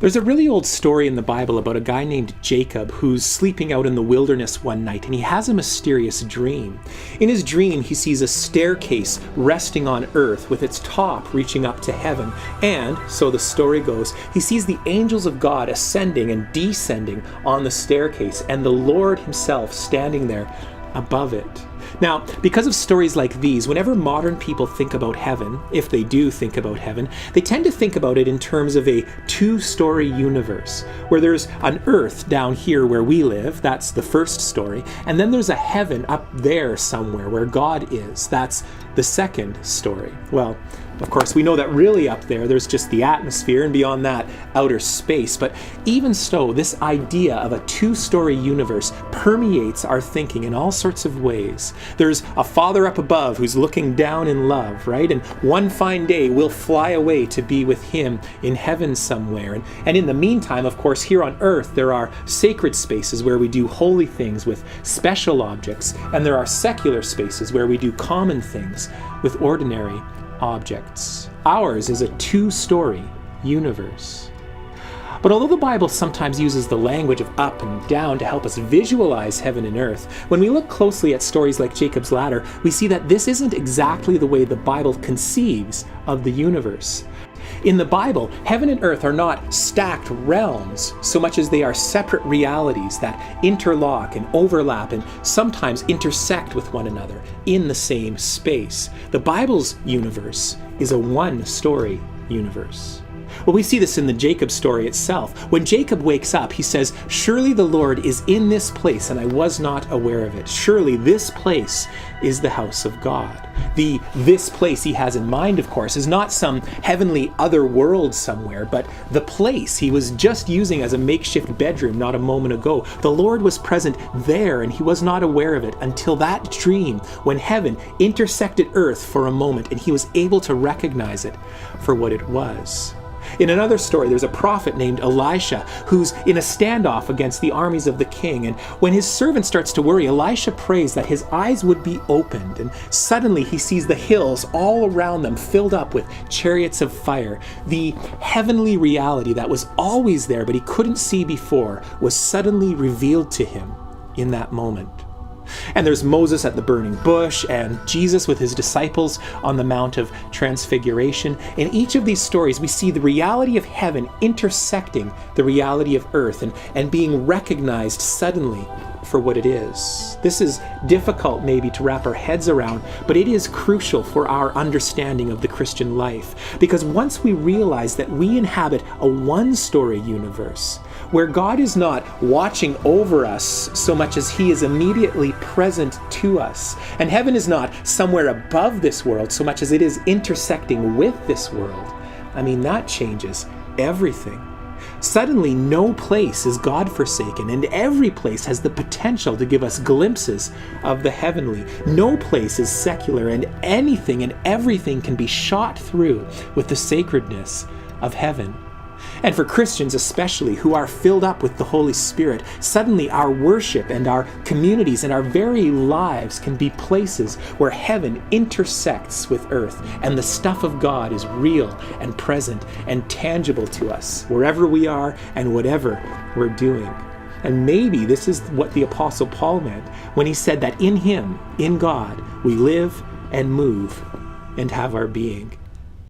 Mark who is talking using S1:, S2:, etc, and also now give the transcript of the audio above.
S1: There's a really old story in the Bible about a guy named Jacob who's sleeping out in the wilderness one night, and he has a mysterious dream. In his dream, he sees a staircase resting on earth with its top reaching up to heaven, and, so the story goes, he sees the angels of God ascending and descending on the staircase, and the Lord himself standing there above it. Now, because of stories like these, whenever modern people think about heaven, if they do think about heaven, they tend to think about it in terms of a two-story universe, where there's an earth down here where we live, that's the first story, and then there's a heaven up there somewhere where God is, that's the second story. Well, of course, we know that really up there's just the atmosphere, and beyond that, outer space. But even so, this idea of a two-story universe permeates our thinking in all sorts of ways. There's a Father up above who's looking down in love, right? And one fine day, we'll fly away to be with him in heaven somewhere. And in the meantime, of course, here on earth, there are sacred spaces where we do holy things with special objects, and there are secular spaces where we do common things with ordinary objects. Ours is a two-story universe. But although the Bible sometimes uses the language of up and down to help us visualize heaven and earth, when we look closely at stories like Jacob's ladder, we see that this isn't exactly the way the Bible conceives of the universe. In the Bible, heaven and earth are not stacked realms so much as they are separate realities that interlock and overlap and sometimes intersect with one another in the same space. The Bible's universe is a one-story universe. Well, we see this in the Jacob story itself. When Jacob wakes up, he says, "Surely the Lord is in this place, and I was not aware of it. Surely this place is the house of God." This place he has in mind, of course, is not some heavenly other world somewhere, but the place he was just using as a makeshift bedroom not a moment ago. The Lord was present there, and he was not aware of it until that dream when heaven intersected earth for a moment, and he was able to recognize it for what it was. In another story, there's a prophet named Elisha who's in a standoff against the armies of the king. And when his servant starts to worry, Elisha prays that his eyes would be opened. And suddenly he sees the hills all around them filled up with chariots of fire. The heavenly reality that was always there but he couldn't see before was suddenly revealed to him in that moment. And there's Moses at the burning bush and Jesus with his disciples on the Mount of Transfiguration. In each of these stories, we see the reality of heaven intersecting the reality of earth and being recognized suddenly for what it is. This is difficult maybe to wrap our heads around, but it is crucial for our understanding of the Christian life. Because once we realize that we inhabit a one-story universe, where God is not watching over us so much as he is immediately present to us, and heaven is not somewhere above this world so much as it is intersecting with this world, that changes everything. Suddenly, no place is God-forsaken, and every place has the potential to give us glimpses of the heavenly. No place is secular, and anything and everything can be shot through with the sacredness of heaven. And for Christians especially, who are filled up with the Holy Spirit, suddenly our worship and our communities and our very lives can be places where heaven intersects with earth, and the stuff of God is real and present and tangible to us, wherever we are and whatever we're doing. And maybe this is what the Apostle Paul meant when he said that in him, in God, we live and move and have our being.